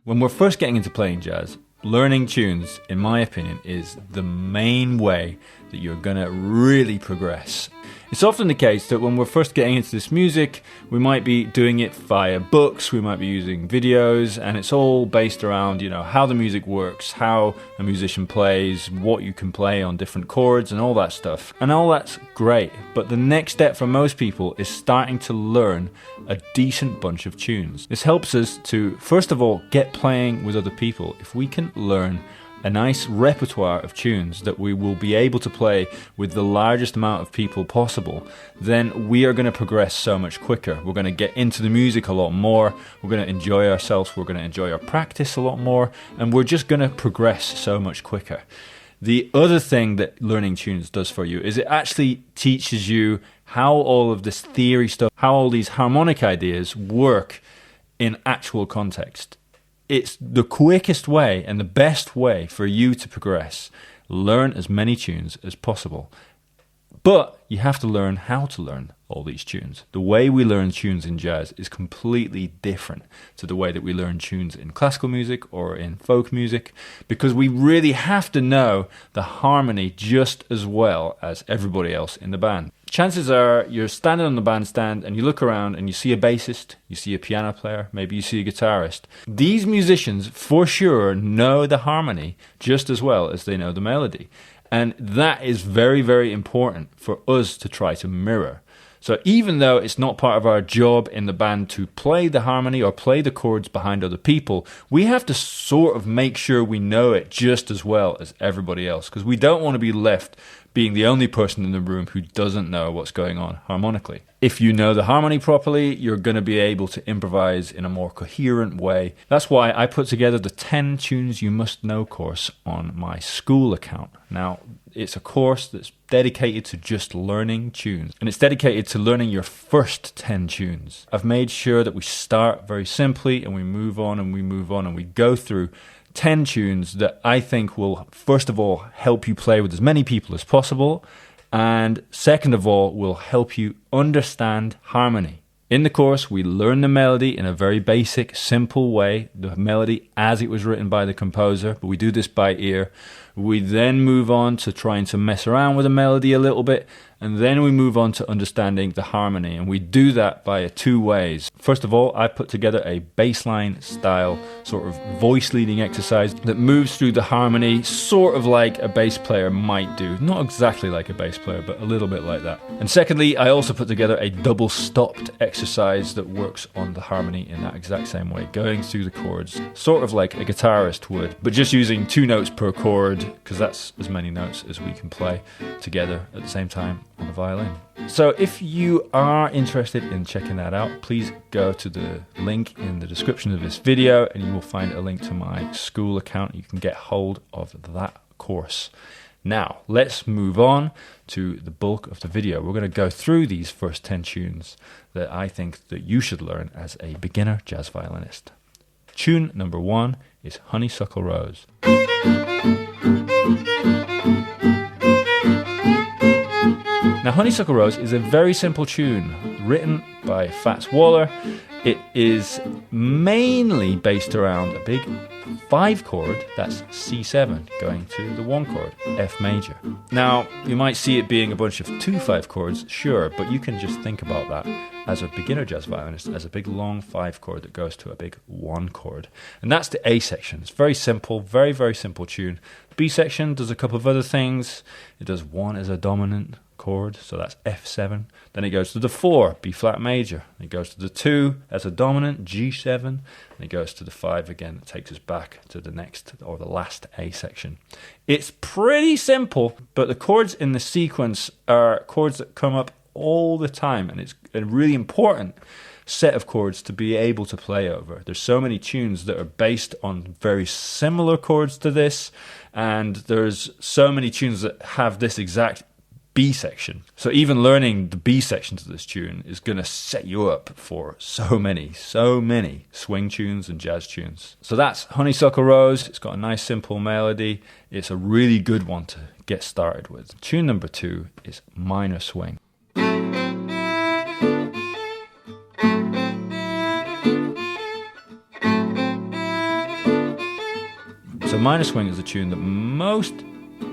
When we're first getting into playing jazz, learning tunes, in my opinion, is the main way that you're going to really progress. It's often the case that when we're first getting into this music, we might be doing it via books, we might be using videos, and it's all based around, how the music works, how a musician plays, what you can play on different chords and all that stuff. And all that's great, but the next step for most people is starting to learn a decent bunch of tunes. This helps us to, first of all, get playing with other people. If we can learn a nice repertoire of tunes that we will be able to play with the largest amount of people possible, then we are going to progress so much quicker. We're going to get into the music a lot more, we're going to enjoy ourselves, we're going to enjoy our practice a lot more, and we're just going to progress so much quicker. The other thing that learning tunes does for you is it actually teaches you how all of this theory stuff, how all these harmonic ideas work in actual context. It's the quickest way and the best way for you to progress. Learn as many tunes as possible. But you have to learn how to learn all these tunes. The way we learn tunes in jazz is completely different to the way that we learn tunes in classical music or in folk music, because we really have to know the harmony just as well as everybody else in the band. Chances are you're standing on the bandstand and you look around and you see a bassist, you see a piano player, maybe you see a guitarist. These musicians for sure know the harmony just as well as they know the melody. And that is very, very important for us to try to mirror. So even though it's not part of our job in the band to play the harmony or play the chords behind other people, we have to sort of make sure we know it just as well as everybody else, because we don't want to be left being the only person in the room who doesn't know what's going on harmonically. If you know the harmony properly, you're going to be able to improvise in a more coherent way. That's why I put together the 10 Tunes You Must Know course on my Skool account. Now, it's a course that's dedicated to just learning tunes, and it's dedicated to learning your first 10 tunes. I've made sure that we start very simply and we move on and we move on and we go through 10 tunes that I think will, first of all, help you play with as many people as possible, and second of all, will help you understand harmony. In the course, we learn the melody in a very basic, simple way, the melody as it was written by the composer, but we do this by ear. We then move on to trying to mess around with the melody a little bit, and then we move on to understanding the harmony, and we do that by two ways. First of all, I put together a bassline style sort of voice leading exercise that moves through the harmony sort of like a bass player might do. Not exactly like a bass player, but a little bit like that. And secondly, I also put together a double stopped exercise that works on the harmony in that exact same way, going through the chords, sort of like a guitarist would, but just using 2 notes per chord, because that's as many notes as we can play together at the same time on the violin. So if you are interested in checking that out, please go to the link in the description of this video and you will find a link to my Skool account. You can get hold of that course. Now, let's move on to the bulk of the video. We're going to go through these first 10 tunes that I think that you should learn as a beginner jazz violinist. Tune number 1 is Honeysuckle Rose. Now, Honeysuckle Rose is a very simple tune written by Fats Waller. It is mainly based around a big 5 chord, that's C7, going to the 1 chord, F major. Now, you might see it being a bunch of 2 5 chords, sure, but you can just think about that as a beginner jazz violinist as a big long 5 chord that goes to a big 1 chord. And that's the A section. It's very simple, very, very simple tune. B section does a couple of other things. It does 1 as a dominant chord, so that's F7. Then it goes to the 4, B flat major. It goes to the 2 as a dominant, G7. And it goes to the 5 again. It takes us back to the next or the last A section. It's pretty simple, but the chords in the sequence are chords that come up all the time, and it's a really important set of chords to be able to play over. There's so many tunes that are based on very similar chords to this, and there's so many tunes that have this exact B section. So even learning the B section to this tune is going to set you up for so many swing tunes and jazz tunes. So that's Honeysuckle Rose. It's got a nice simple melody. It's a really good one to get started with. Tune number 2 is Minor Swing. So minor swing is a tune that most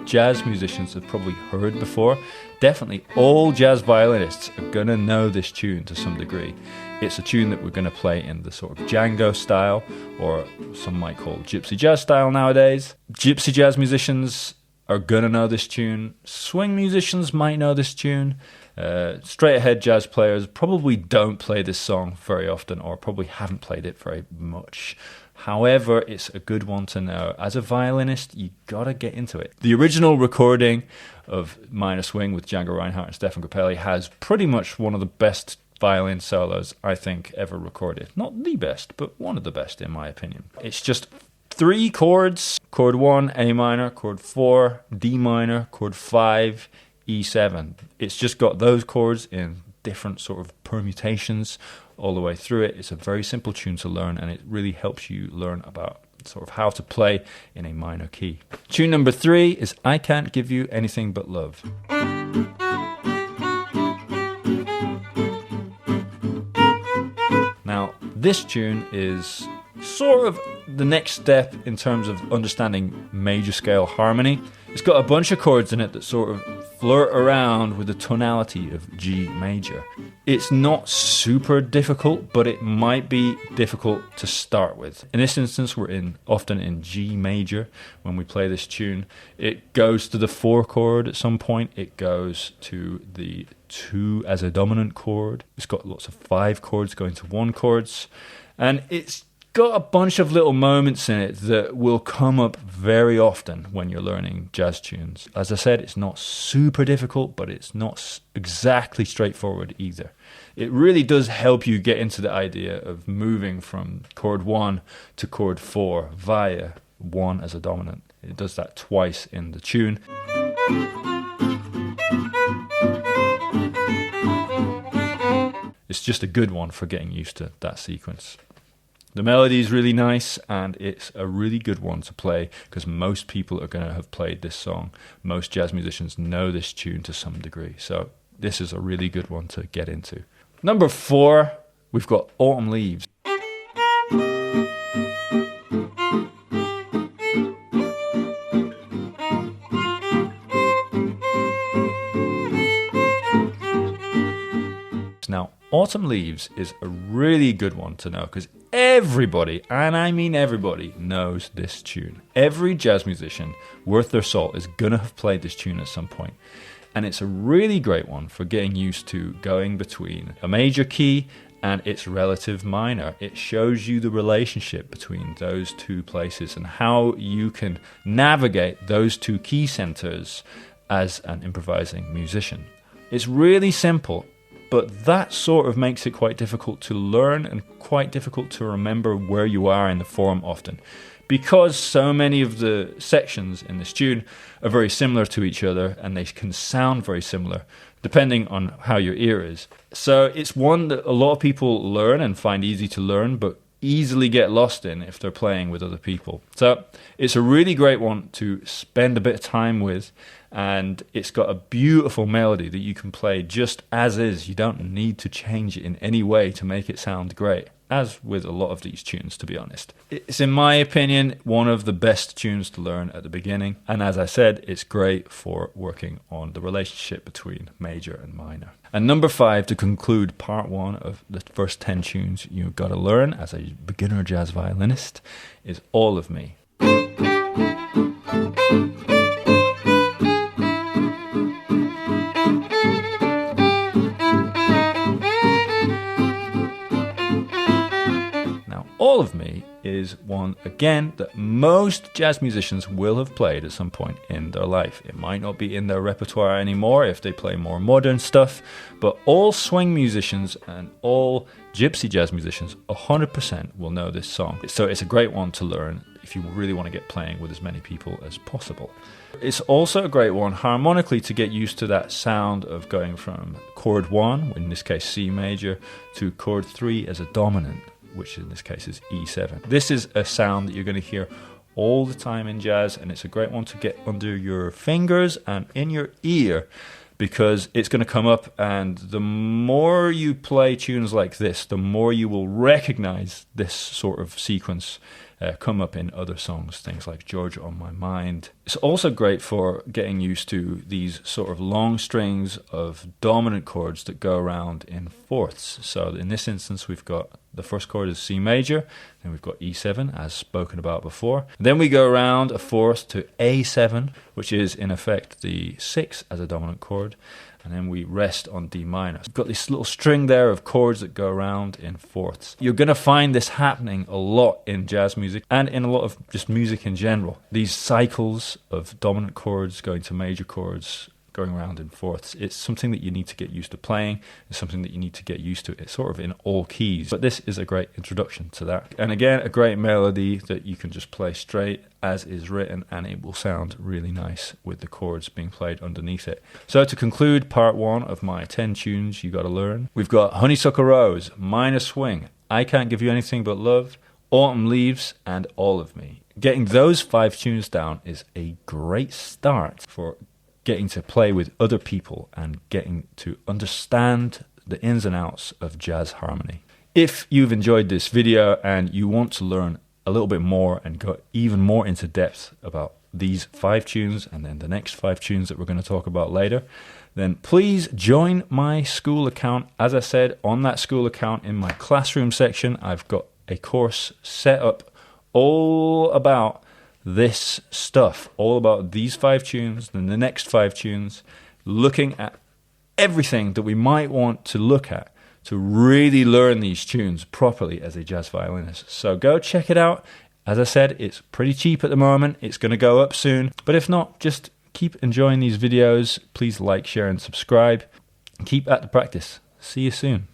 jazz musicians have probably heard before. Definitely all jazz violinists are going to know this tune to some degree. It's a tune that we're going to play in the sort of Django style, or some might call gypsy jazz style nowadays. Gypsy jazz musicians are going to know this tune. Swing musicians might know this tune. Straight ahead jazz players probably don't play this song very often, or probably haven't played it very much. However, it's a good one to know. As a violinist, you gotta get into it. The original recording of Minor Swing with Django Reinhardt and Stefan Grappelli has pretty much one of the best violin solos I think ever recorded. Not the best, but one of the best in my opinion. It's just 3 chords: chord 1, A minor; chord 4, D minor; chord 5, E7. It's just got those chords in different sort of permutations all the way through it. It's a very simple tune to learn, and it really helps you learn about sort of how to play in a minor key. Tune number 3 is I Can't Give You Anything But Love. Now, this tune is sort of the next step in terms of understanding major scale harmony. It's got a bunch of chords in it that sort of flirt around with the tonality of G major. It's not super difficult, but it might be difficult to start with. In this instance, we're often in G major when we play this tune. It goes to the 4 chord at some point. It goes to the 2 as a dominant chord. It's got lots of 5 chords going to 1 chords. And it's got a bunch of little moments in it that will come up very often when you're learning jazz tunes. As I said, it's not super difficult, but it's not exactly straightforward either. It really does help you get into the idea of moving from chord 1 to chord 4 via 1 as a dominant. It does that twice in the tune. It's just a good one for getting used to that sequence. The melody is really nice, and it's a really good one to play because most people are going to have played this song. Most jazz musicians know this tune to some degree, so this is a really good one to get into. Number 4, we've got Autumn Leaves. Now, Autumn Leaves is a really good one to know because everybody, and I mean everybody, knows this tune. Every jazz musician worth their salt is going to have played this tune at some point. And it's a really great one for getting used to going between a major key and its relative minor. It shows you the relationship between those 2 places and how you can navigate those 2 key centers as an improvising musician. It's really simple, but that sort of makes it quite difficult to learn and quite difficult to remember where you are in the form often, because so many of the sections in this tune are very similar to each other and they can sound very similar depending on how your ear is. So it's one that a lot of people learn and find easy to learn, but easily get lost in if they're playing with other people. So it's a really great one to spend a bit of time with, and it's got a beautiful melody that you can play just as is. You don't need to change it in any way to make it sound great, as with a lot of these tunes, to be honest. It's, in my opinion, one of the best tunes to learn at the beginning, and as I said, it's great for working on the relationship between major and minor. And number 5, to conclude part 1 of the first 10 tunes you've got to learn as a beginner jazz violinist, is All of Me. All of Me is one, again, that most jazz musicians will have played at some point in their life. It might not be in their repertoire anymore if they play more modern stuff, but all swing musicians and all gypsy jazz musicians 100% will know this song. So it's a great one to learn if you really want to get playing with as many people as possible. It's also a great one harmonically to get used to that sound of going from chord 1, in this case C major, to chord 3 as a dominant, which in this case is E7. This is a sound that you're going to hear all the time in jazz, and it's a great one to get under your fingers and in your ear, because it's going to come up, and the more you play tunes like this, the more you will recognize this sort of sequence come up in other songs, things like Georgia on My Mind. It's also great for getting used to these sort of long strings of dominant chords that go around in fourths. So in this instance, we've got the first chord is C major, then we've got E7 as spoken about before. Then we go around a fourth to A7, which is in effect the 6 as a dominant chord, and then we rest on D minor. We've got this little string there of chords that go around in fourths. You're going to find this happening a lot in jazz music and in a lot of just music in general. These cycles of dominant chords going to major chords, going around in fourths. It's something that you need to get used to playing. It's something that you need to get used to. It's sort of in all keys. But this is a great introduction to that. And again, a great melody that you can just play straight as is written, and it will sound really nice with the chords being played underneath it. So to conclude part 1 of my 10 tunes you got to learn, we've got Honeysuckle Rose, Minor Swing, I Can't Give You Anything But Love, Autumn Leaves, and All of Me. Getting those 5 tunes down is a great start for getting to play with other people and getting to understand the ins and outs of jazz harmony. If you've enjoyed this video and you want to learn a little bit more and go even more into depth about these 5 tunes and then the next 5 tunes that we're going to talk about later, then please join my Skool account. As I said, on that Skool account in my classroom section, I've got a course set up all about this stuff, all about these 5 tunes and the next 5 tunes, looking at everything that we might want to look at to really learn these tunes properly as a jazz violinist. So go check it out. As I said, it's pretty cheap at the moment. It's going to go up soon. But if not, just keep enjoying these videos. Please like, share, and subscribe. Keep at the practice. See you soon.